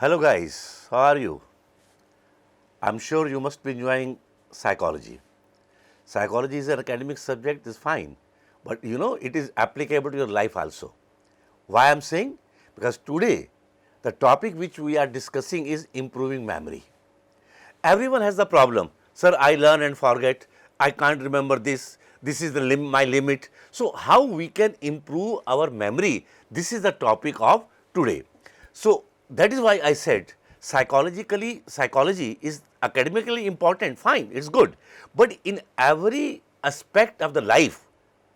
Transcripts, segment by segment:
Hello guys, how are you? I'm sure you must be enjoying psychology. Psychology is an academic subject, is fine, but it is applicable to your life also. Why I'm saying? Because today the topic which we are discussing is improving memory. Everyone has the problem. Sir, I learn and forget. I can't remember this. This is my limit. So, how we can improve our memory? This is the topic of today. So, that is why I said psychology is academically important. Fine, it's good. But in every aspect of the life,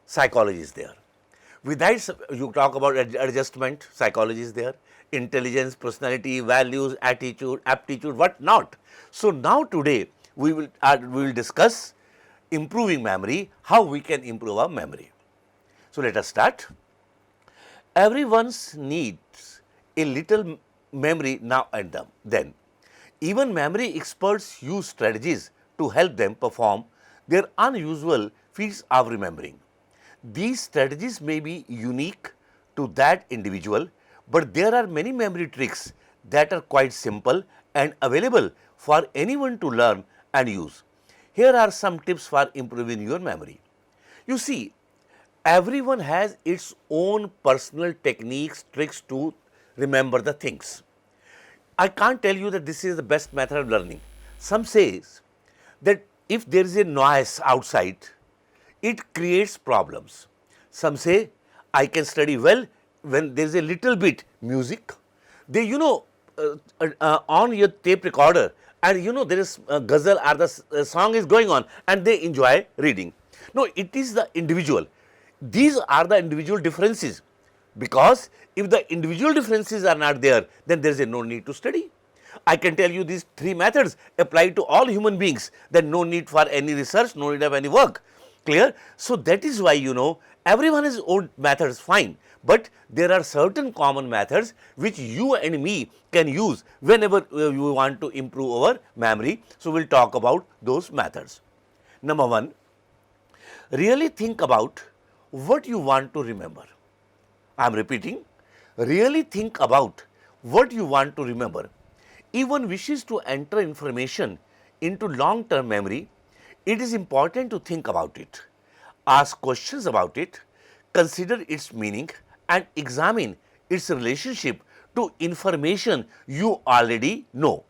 psychology is there. With that, you talk about adjustment, psychology is there, intelligence, personality, values, attitude, aptitude, what not. So, now today we will discuss improving memory, how we can improve our memory. So, let us start. Everyone's needs a little memory now and then. Even memory experts use strategies to help them perform their unusual feats of remembering. These strategies may be unique to that individual, but there are many memory tricks that are quite simple and available for anyone to learn and use. Here are some tips for improving your memory. You see, everyone has its own personal techniques, tricks to remember the things. I can't tell you that this is the best method of learning. Some says that if there is a noise outside, it creates problems. Some say I can study well when there is a little bit music. They on your tape recorder and there is a ghazal or the song is going on and they enjoy reading. No, it is the individual. These are the individual differences, because if the individual differences are not there, then there is no need to study. I can tell you these three methods apply to all human beings, then no need for any research, no need of any work. Clear? So, that is why everyone has own methods, fine, but there are certain common methods which you and me can use whenever you want to improve our memory. So, we will talk about those methods. Number one, really think about what you want to remember. I am repeating, really think about what you want to remember. Even wishes to enter information into long-term memory, it is important to think about it, ask questions about it, consider its meaning and examine its relationship to information you already know.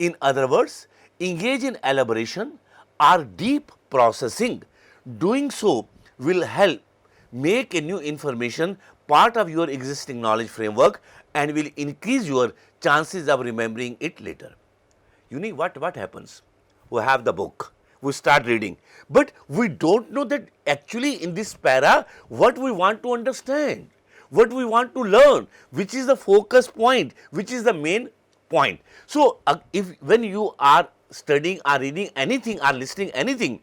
In other words, engage in elaboration or deep processing. Doing so will help make a new information part of your existing knowledge framework and will increase your chances of remembering it later. You know what happens? We have the book, we start reading, but we don't know that actually in this para what we want to understand, what we want to learn, which is the focus point, which is the main point. So, if when you are studying or reading anything or listening anything,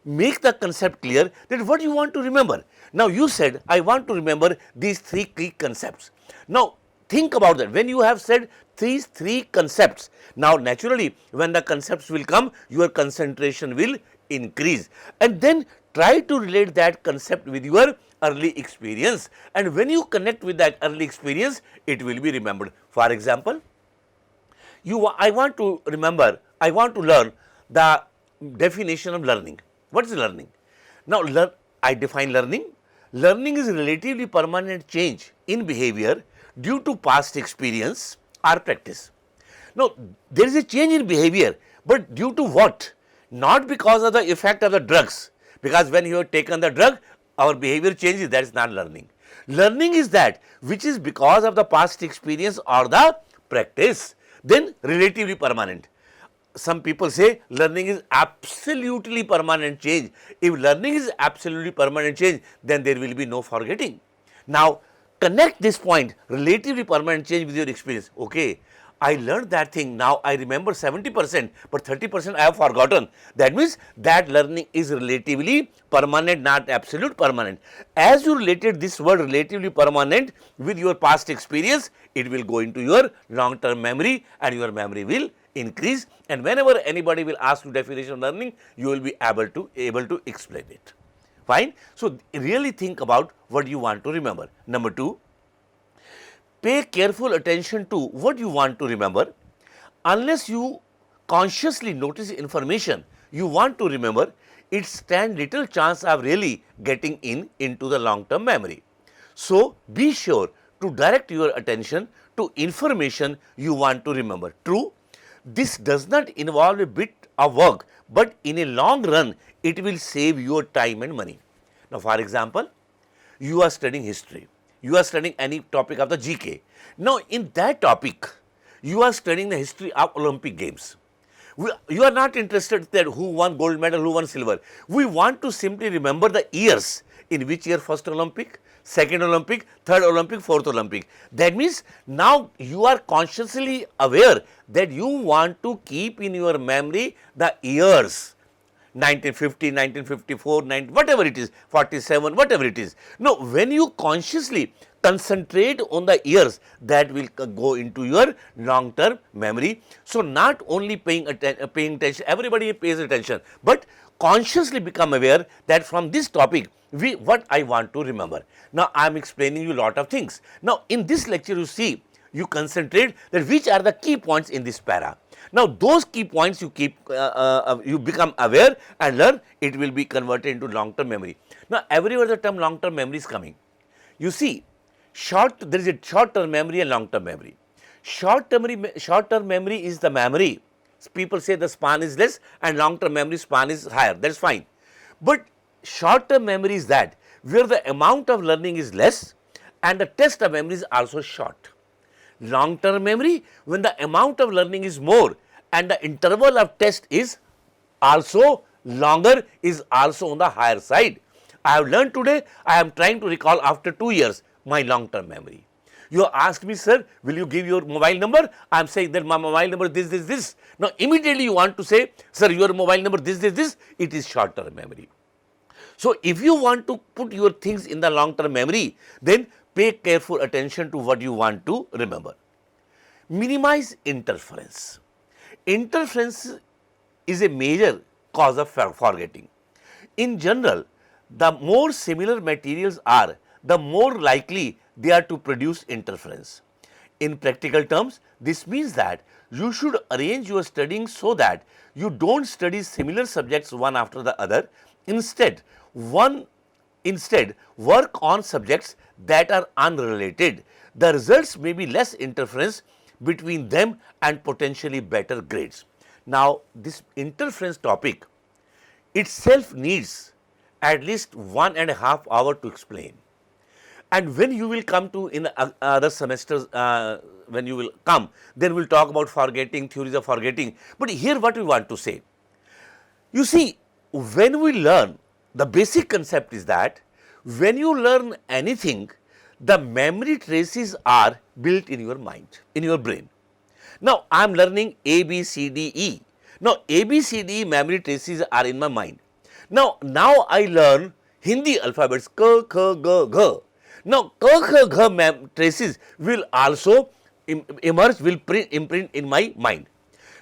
make the concept clear that what you want to remember. Now, you said I want to remember these three key concepts. Now, think about that. When you have said these three concepts, now naturally when the concepts will come, your concentration will increase, and then try to relate that concept with your early experience, and when you connect with that early experience, it will be remembered. For example, I want to remember, I want to learn the definition of learning. What is learning? Now, I define learning. Learning is relatively permanent change in behavior due to past experience or practice. Now, there is a change in behavior, but due to what? Not because of the effect of the drugs, because when you have taken the drug, our behavior changes, that is not learning. Learning is that which is because of the past experience or the practice, then relatively permanent. Some people say learning is absolutely permanent change. If learning is absolutely permanent change, then there will be no forgetting. Now, connect this point, relatively permanent change, with your experience. Okay, I learned that thing, now I remember 70%, but 30% I have forgotten. That means that learning is relatively permanent, not absolute permanent. As you related this word relatively permanent with your past experience, it will go into your long-term memory and your memory will increase, and whenever anybody will ask you definition of learning, you will be able to explain it. Fine. So, really think about what you want to remember. Number two, pay careful attention to what you want to remember. Unless you consciously notice information you want to remember, it stands little chance of really getting into the long term memory. So, be sure to direct your attention to information you want to remember. True, this does not involve a bit of work, but in a long run it will save your time and money. Now, for example, you are studying history, you are studying any topic of the GK. Now, in that topic, you are studying the history of Olympic Games. You are not interested that who won gold medal, who won silver. We want to simply remember the years, in which year first Olympic, second Olympic, third Olympic, fourth Olympic. That means now you are consciously aware that you want to keep in your memory the years. 1950, 1954, whatever it is, 47, whatever it is. Now, when you consciously concentrate on the years, that will go into your long term memory. So, not only paying attention, everybody pays attention, but consciously become aware that from this topic, what I want to remember. Now, I am explaining you a lot of things. Now, in this lecture, you see, you concentrate that which are the key points in this para. Now, those key points you keep, you become aware and learn, it will be converted into long term memory. Now, everywhere the term long term memory is coming. You see, there is a short term memory and long term memory. Short term memory is the memory. People say the span is less and long term memory span is higher, that is fine. But short term memory is that where the amount of learning is less and the test of memory is also short. Long term memory, when the amount of learning is more and the interval of test is also longer, is also on the higher side. I have learned today, I am trying to recall after 2 years my long term memory. You asked me, sir, will you give your mobile number? I am saying that my mobile number this. Now, immediately you want to say, sir, your mobile number this, it is short term memory. So, if you want to put your things in the long term memory, then pay careful attention to what you want to remember. Minimize interference. Interference is a major cause of forgetting. In general, the more similar materials are, the more likely they are to produce interference. In practical terms, this means that you should arrange your studying so that you don't study similar subjects one after the other. Instead, work on subjects that are unrelated. The results may be less interference between them and potentially better grades. Now, this interference topic itself needs at least 1.5 hours to explain. And when you will come to in other semesters, when you will come, then we will talk about forgetting, theories of forgetting. But here what we want to say, you see, when we learn, the basic concept is that when you learn anything, the memory traces are built in your mind, in your brain. Now, I am learning A, B, C, D, E. Now, A, B, C, D, E memory traces are in my mind. Now I learn Hindi alphabets, K, K, G, G. Now, K, K, G traces will also emerge, will imprint in my mind.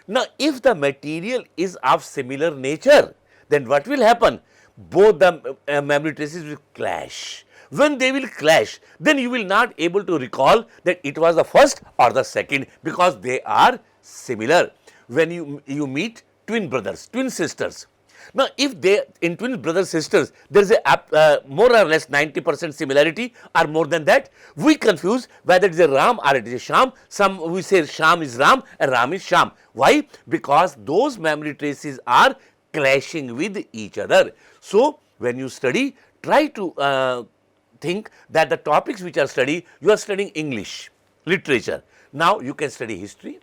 Now, if the material is of similar nature, then what will happen? Both the memory traces will clash. When they will clash, then you will not able to recall that it was the first or the second, because they are similar. When you meet twin brothers, twin sisters. Now, if they in twin brothers sisters, there is a more or less 90% similarity or more than that, we confuse whether it is a Ram or it is a Sham. Some we say Sham is Ram and Ram is Sham. Why? Because those memory traces are clashing with each other. So, when you study, try to think that the topics which are studied, you are studying English, literature. Now, you can study history.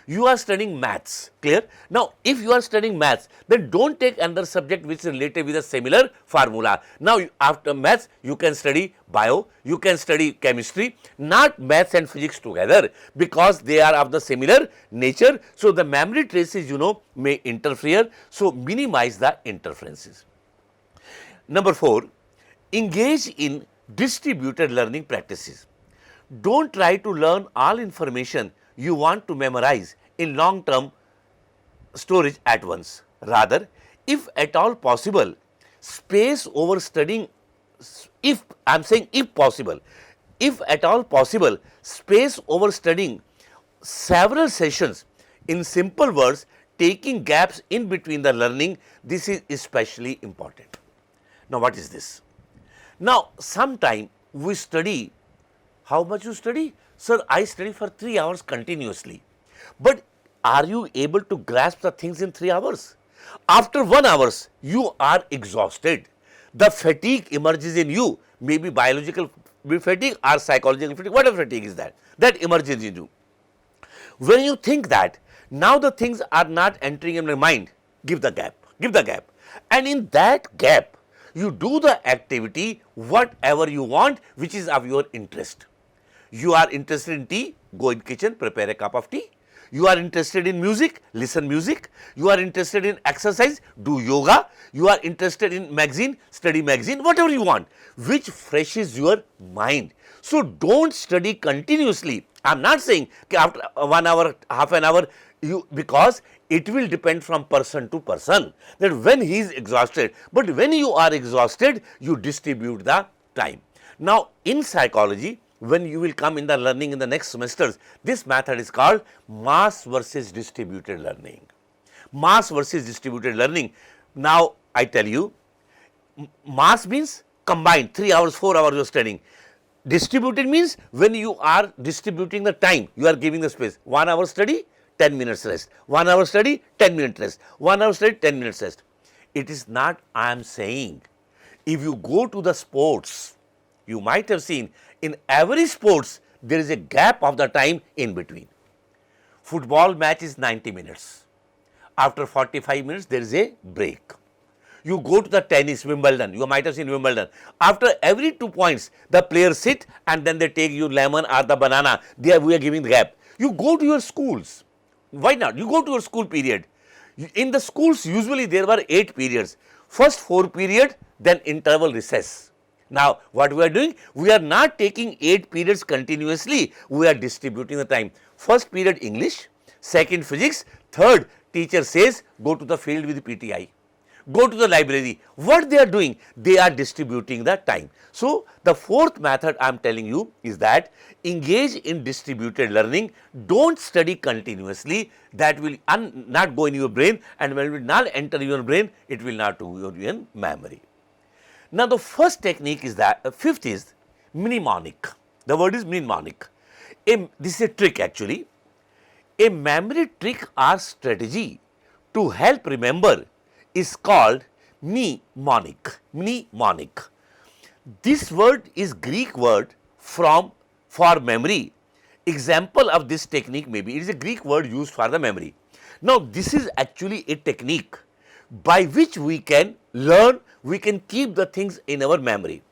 You are studying maths, clear? Now, if you are studying maths, then don't take another subject which is related with a similar formula. Now, after maths, you can study bio, you can study chemistry, not maths and physics together, because they are of the similar nature. So, the memory traces, may interfere. So, minimize the interferences. Number 4, engage in distributed learning practices. Don't try to learn all information you want to memorize in long term storage at once. Rather, if at all possible, space over studying, if I am saying if possible, if at all possible, space over studying several sessions. In simple words, taking gaps in between the learning, this is especially important. Now, what is this? Now, sometime we study. How much you study? Sir, I study for 3 hours continuously. But are you able to grasp the things in 3 hours? After 1 hour, you are exhausted. The fatigue emerges in you, maybe biological fatigue or psychological fatigue, whatever fatigue is that emerges in you. When you think that now the things are not entering in your mind, give the gap, and in that gap you do the activity whatever you want, which is of your interest. You are interested in tea, go in kitchen, prepare a cup of tea. You are interested in music, listen music. You are interested in exercise, do yoga. You are interested in magazine, study magazine, whatever you want, which freshes your mind. So, don't study continuously. I am not saying after 1 hour, half an hour, because it will depend from person to person, that when he is exhausted, but when you are exhausted, you distribute the time. Now, in psychology, when you will come in the learning in the next semesters, this method is called mass versus distributed learning. Mass versus distributed learning. Now, I tell you, mass means combined 3 hours, 4 hours you are studying. Distributed means when you are distributing the time, you are giving the space. 1 hour study, 10 minutes rest. 1 hour study, 10 minutes rest. 1 hour study, 10 minutes rest. It is not I am saying. If you go to the sports, you might have seen in every sports there is a gap of the time in between. Football match is 90 minutes. After 45 minutes there is a break. You go to the tennis, Wimbledon, you might have seen Wimbledon. After every 2 points, the players sit and then they take you lemon or the banana. We are giving the gap. You go to your schools. Why not? You go to your school period. In the schools, usually there were 8 periods. First 4 period, then interval recess. Now, what we are doing? We are not taking 8 periods continuously. We are distributing the time. First period English, second physics, third teacher says go to the field with PTI. Go to the library. What they are doing? They are distributing the time. So, the fourth method I am telling you is that engage in distributed learning. Don't study continuously. That will not go in your brain, and when it will not enter your brain, it will not do your memory. Now, the first technique is that, fifth is mnemonic. The word is mnemonic. This is a trick actually. A memory trick or strategy to help remember is called mnemonic. Mnemonic. This word is Greek word for memory. Example of this technique may be, it is a Greek word used for the memory. Now, this is actually a technique by which we can learn, we can keep the things in our memory.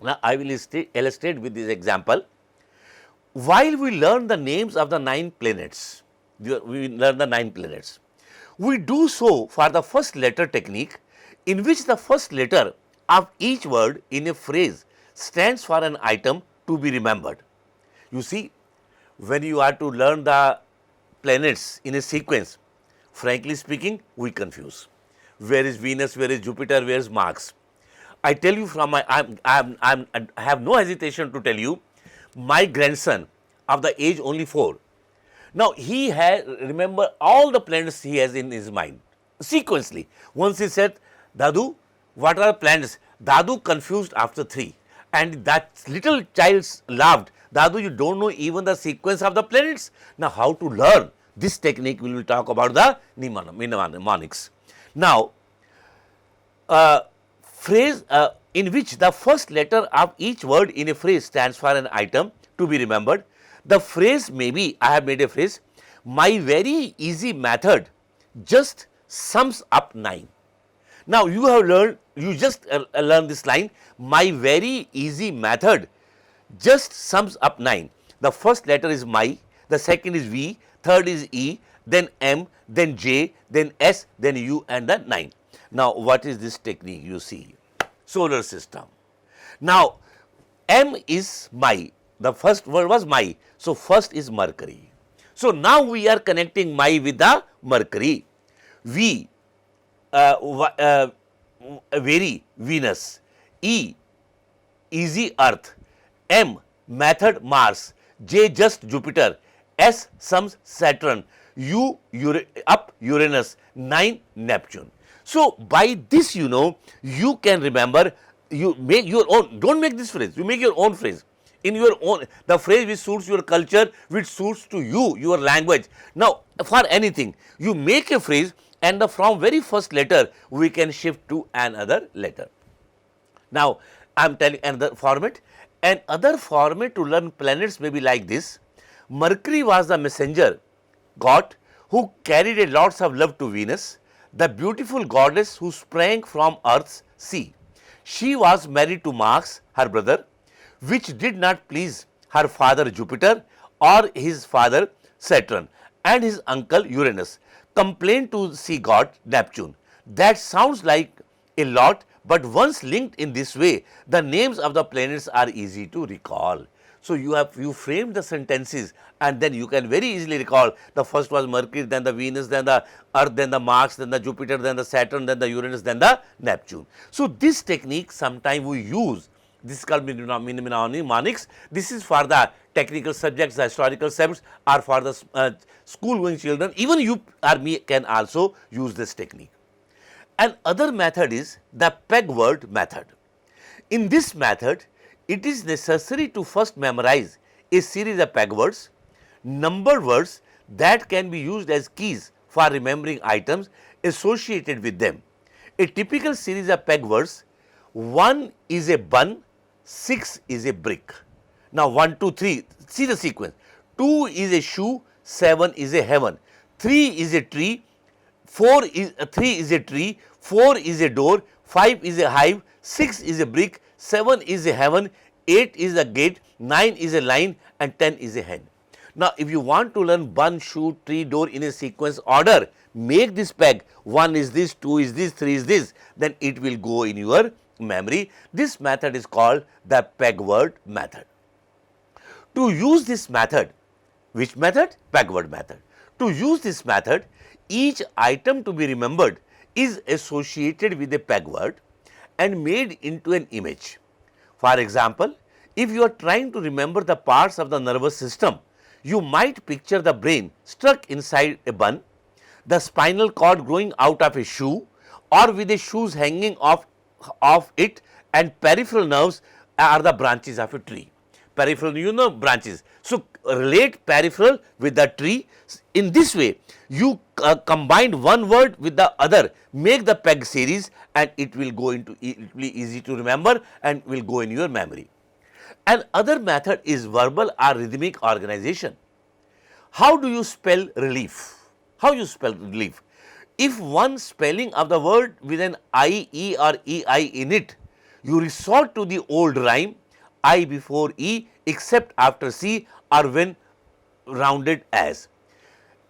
Now, I will illustrate with this example. While we learn the names of the 9 planets, we learn the 9 planets. We do so for the first letter technique, in which the first letter of each word in a phrase stands for an item to be remembered. You see, when you are to learn the planets in a sequence, frankly speaking, we confuse. Where is Venus, where is Jupiter, where is Mars? I tell you from my, I have no hesitation to tell you, my grandson of the age only 4. Now, he has remember all the planets he has in his mind sequentially. Once he said, Dadu, what are the planets? Dadu confused after 3, and that little child laughed. Dadu, you don't know even the sequence of the planets. Now, how to learn? This technique we will talk about the mnemonics. Now, phrase in which the first letter of each word in a phrase stands for an item to be remembered. The phrase may be, I have made a phrase, my very easy method just sums up 9. Now, you have learned, you just learned this line, my very easy method just sums up 9. The first letter is my, the second is V, third is E, then M, then J, then S, then U, and then 9. Now, what is this technique you see? Solar system. Now, M is my. The first word was my. So, first is Mercury. So, now we are connecting my with the Mercury. V, very Venus. E, easy Earth. M, method Mars, J just Jupiter, S sums Saturn, U up Uranus, 9 Neptune. So by this you can remember, you make your own, don't make this phrase, you make your own phrase. In your own, the phrase which suits your culture, which suits to you, your language. Now for anything, you make a phrase and from very first letter we can shift to another letter. Now I am telling another format. Another format to learn planets may be like this. Mercury was the messenger god who carried lots of love to Venus, the beautiful goddess who sprang from Earth's sea. She was married to Mars, her brother, which did not please her father Jupiter or his father Saturn, and his uncle Uranus complained to sea god Neptune. That sounds like a lot, but once linked in this way, the names of the planets are easy to recall. So you framed the sentences and then you can very easily recall. The first was Mercury, then the Venus, then the Earth, then the Mars, then the Jupiter, then the Saturn, then the Uranus, then the Neptune. So this technique sometime we use. This is called mnemonics. This is for the technical subjects, the historical subjects, or for the school going children. Even you or me can also use this technique. Another method is the peg word method. In this method, it is necessary to first memorize a series of peg words, numbered words that can be used as keys for remembering items associated with them. A typical series of peg words: 1 is a bun, 6 is a brick. Now 1, 2, 3, see the sequence. 2 is a shoe, 7 is a heaven, 3 is a tree, 3 is a tree, 4 is a door, 5 is a hive, 6 is a brick, 7 is a heaven, 8 is a gate, 9 is a line, and 10 is a hen. Now if you want to learn bun, shoe, tree, door in a sequence order, make this peg. 1 is this, 2 is this, 3 is this, then it will go in your memory. This method is called the peg word method. To use this method, which method? Peg word method. To use this method, each item to be remembered is associated with a peg word and made into an image. For example, if you are trying to remember the parts of the nervous system, you might picture the brain stuck inside a bun, the spinal cord growing out of a shoe, or with the shoes hanging off it, and peripheral nerves are the branches of a tree. Peripheral, branches. So relate peripheral with the tree. In this way, you combine one word with the other, make the peg series, and it will be easy to remember and will go in your memory. Another method is verbal or rhythmic organization. How do you spell relief? How you spell relief? If one spelling of the word with an I, E or EI in it, you resort to the old rhyme I before E except after C or when rounded as.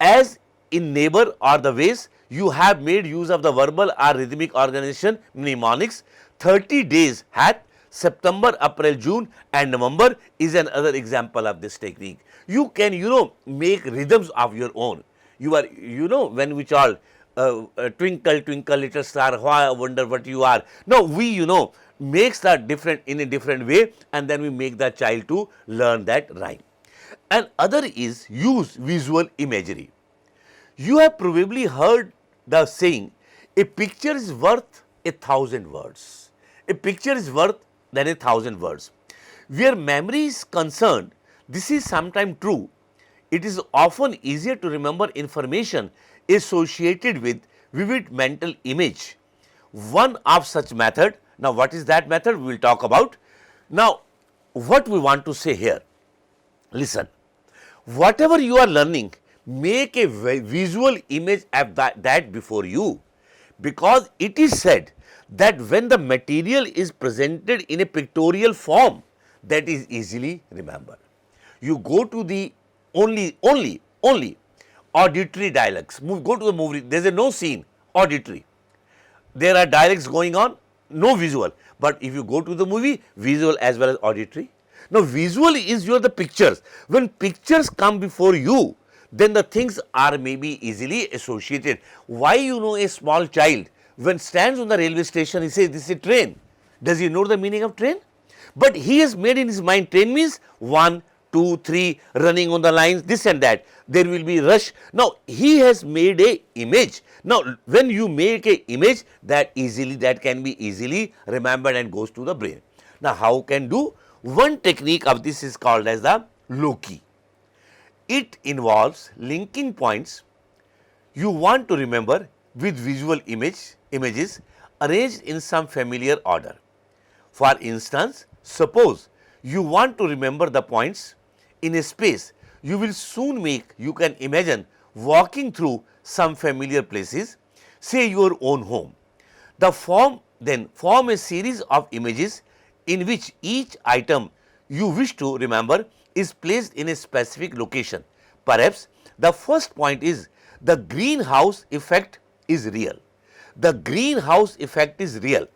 As in neighbor or the ways, you have made use of the verbal or rhythmic organization mnemonics. 30 days hath, September, April, June and November is another example of this technique. You can make rhythms of your own. You are when we call twinkle twinkle little star, how I wonder what you are. Now we makes that different in a different way, and then we make the child to learn that rhyme. And other is use visual imagery. You have probably heard the saying, a picture is worth 1,000 words. A picture is worth than 1,000 words. Where memory is concerned, this is sometimes true. It is often easier to remember information associated with vivid mental image. One of such method, now what is that method we will talk about. Now what we want to say here, listen, whatever you are learning, make a visual image of that before you, because it is said that when the material is presented in a pictorial form, that is easily remembered. You go to the only auditory dialects, go to the movie, there is no scene, auditory. There are dialects going on, no visual, but if you go to the movie, visual as well as auditory. Now visual is the pictures. When pictures come before you, then the things are maybe easily associated. Why a small child when stands on the railway station, he says this is a train. Does he know the meaning of train? But he has made in his mind train means 1, 2, 3 running on the lines, this and that, there will be rush. Now he has made a image. Now when you make a image, that can be easily remembered and goes to the brain. Now how can do? One technique of this is called as the Loki. It involves linking points you want to remember with visual images arranged in some familiar order. For instance, suppose you want to remember the points in a space, you can imagine walking through some familiar places, say your own home. Then form a series of images in which each item you wish to remember is placed in a specific location. Perhaps the first point is the greenhouse effect is real. The greenhouse effect is real.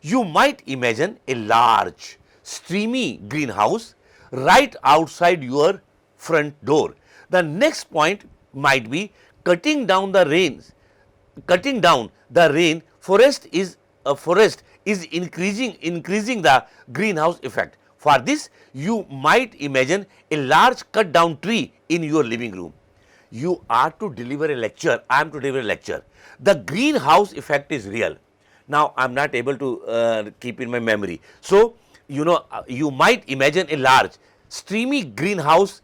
You might imagine a large, streamy greenhouse right outside your front door. The next point might be cutting down the rain. Forest is increasing the greenhouse effect. For this, you might imagine a large cut down tree in your living room. You are to deliver a lecture, I am to deliver a lecture. The greenhouse effect is real. Now I am not able to keep in my memory. So you might imagine a large streamy greenhouse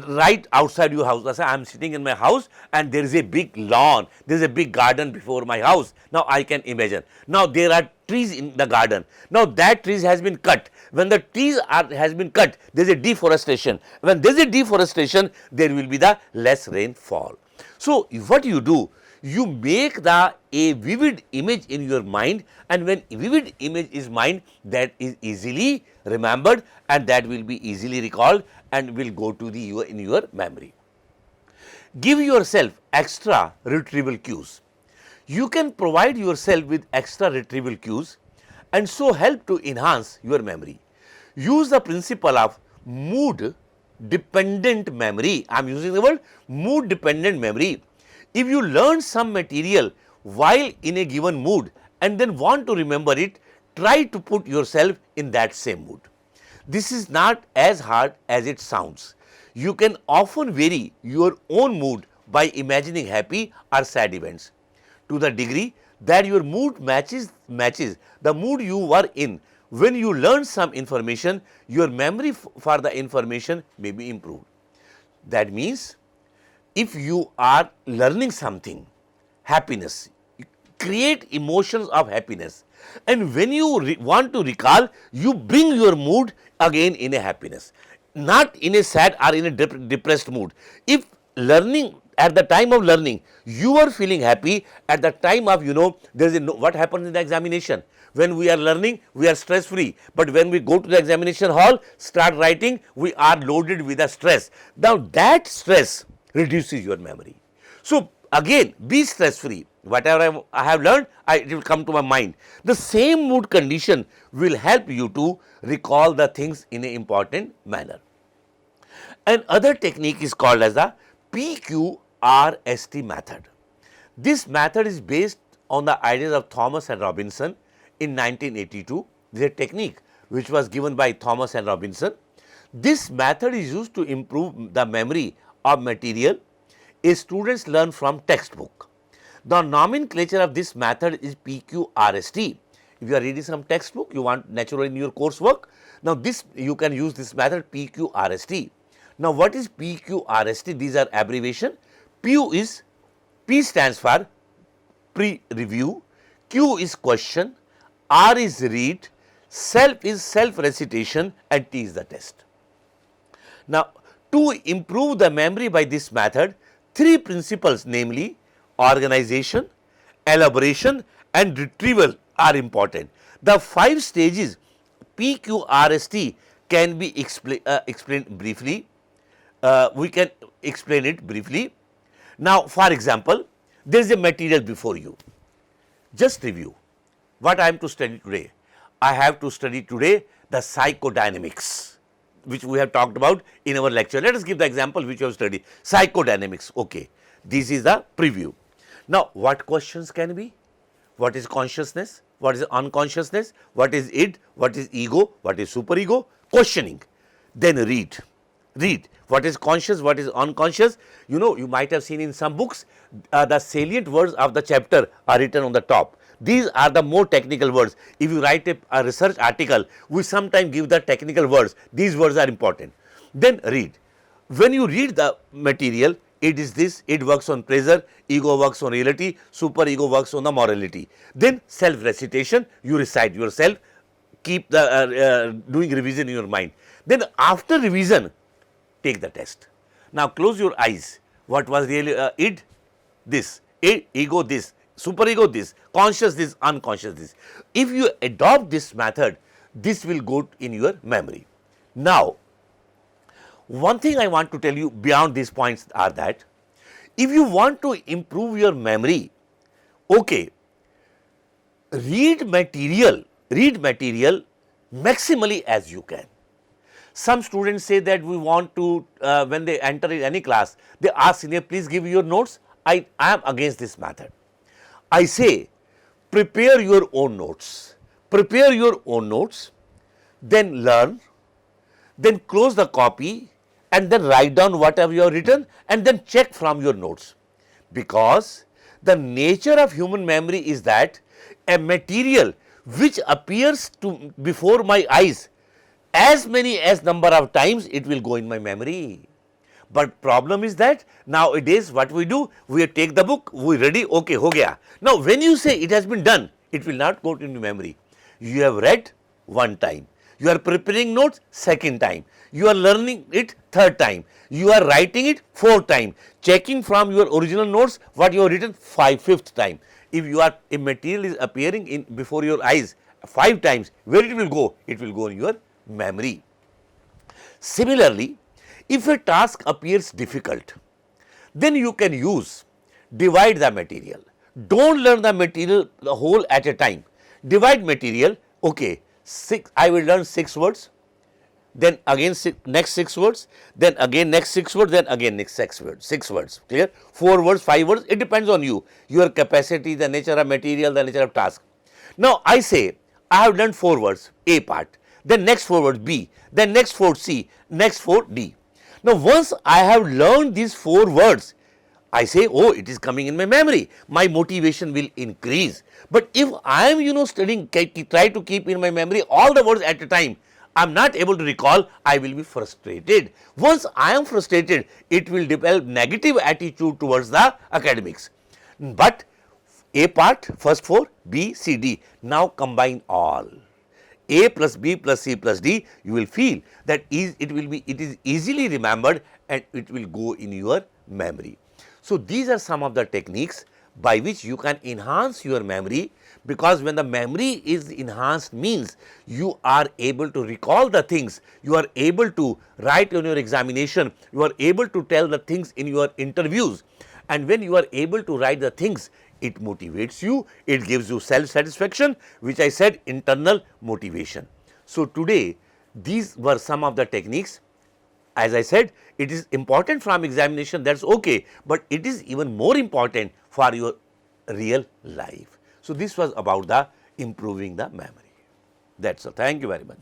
right outside your house. I am sitting in my house and there is a big lawn, there is a big garden before my house. Now I can imagine. Now there are trees in the garden. Now that trees has been cut. When the trees has been cut, there is a deforestation. When there is a deforestation, there will be the less rainfall. So what you do? You make a vivid image in your mind, and when vivid image is mind, that is easily remembered and that will be easily recalled and will go to in your memory. Give yourself extra retrieval cues. You can provide yourself with extra retrieval cues and so help to enhance your memory. Use the principle of mood dependent memory. I am using the word mood dependent memory. If you learn some material while in a given mood and then want to remember it, try to put yourself in that same mood. This is not as hard as it sounds. You can often vary your own mood by imagining happy or sad events. To the degree that your mood matches the mood you were in when you learn some information, your memory for the information may be improved. That means if you are learning something, happiness, create emotions of happiness, and when you want to recall, you bring your mood again in a happiness, not in a sad or in a depressed mood. If learning, at the time of learning, you are feeling happy, at the time of there is what happens in the examination. When we are learning, we are stress free, but when we go to the examination hall, start writing, we are loaded with a stress. Now that stress reduces your memory. So again, be stress free. Whatever I have learned, it will come to my mind. The same mood condition will help you to recall the things in an important manner. Another technique is called as the PQRST method. This method is based on the ideas of Thomas and Robinson in 1982. This is a technique which was given by Thomas and Robinson. This method is used to improve the memory of material a students learn from textbook. The nomenclature of this method is PQRST. If you are reading some textbook, you want naturally in your coursework. Now you can use this method PQRST. Now what is PQRST? These are abbreviation. P stands for pre-review, Q is question, R is read, self is self-recitation, and T is the test. Now to improve the memory by this method, three principles, namely organization, elaboration and retrieval are important. The 5 stages PQRST can be explained briefly. We can explain it briefly. Now for example, there is a material before you. Just review what I am to study today. I have to study today the psychodynamics, which we have talked about in our lecture. Let us give the example which you have studied. Psychodynamics, okay. This is the preview. Now what questions can be? What is consciousness? what is unconsciousness, what is id, what is ego, what is superego, questioning. Then read. Read what is conscious, what is unconscious. You know, you might have seen in some books the salient words of the chapter are written on the top. These are the more technical words. If you write a research article, we sometimes give the technical words. These words are important. Then read. When you read the material, it is this, it works on pleasure, ego works on reality, superego works on the morality. Then self recitation, you recite yourself, keep the doing revision in your mind. Then after revision, take the test. Now close your eyes. What was really id? This, ego this, superego this, conscious this, unconscious this. If you adopt this method, this will go in your memory. Now, one thing I want to tell you beyond these points are that if you want to improve your memory, okay, read material maximally as you can. Some students say that we want to, when they enter in any class, they ask senior, please give your notes. I am against this method. I say, prepare your own notes. Prepare your own notes, then learn, then close the copy, and then write down whatever you have written, and then check from your notes. Because the nature of human memory is that a material which appears to before my eyes, as many as number of times it will go in my memory. But problem is that nowadays what we do, we take the book, we ready, okay, ho gaya. Now when you say it has been done, it will not go into memory. You have read one time, you are preparing notes second time, you are learning it third time, you are writing it fourth time, checking from your original notes what you have written fifth time. If a material is appearing in before your eyes 5 times, where it will go? It will go in your memory. Similarly, if a task appears difficult, then you can use divide the material. Don't learn the material the whole at a time. Divide material, okay, I will learn 6 words, then again next 6 words, then again next 6 words, then again next 6 words, clear? 4 words, 5 words, it depends on you, your capacity, the nature of material, the nature of task. Now I say, I have learned 4 words, A part, then next 4 words B, then next 4 C, next 4 D. Now once I have learned these 4 words, I say, oh, it is coming in my memory, my motivation will increase. But if I am studying, try to keep in my memory all the words at a time, I am not able to recall, I will be frustrated. Once I am frustrated, it will develop negative attitude towards the academics. But A part, first 4, B, C, D, now combine all. A plus B plus C plus D, you will feel that it is easily remembered and it will go in your memory. So these are some of the techniques by which you can enhance your memory, because when the memory is enhanced means you are able to recall the things, you are able to write on your examination, you are able to tell the things in your interviews, and when you are able to write the things, it motivates you, it gives you self satisfaction, which I said internal motivation. So today these were some of the techniques. As I said, it is important from examination, that is okay, but it is even more important for your real life. So this was about the improving the memory. That's all. Thank you very much.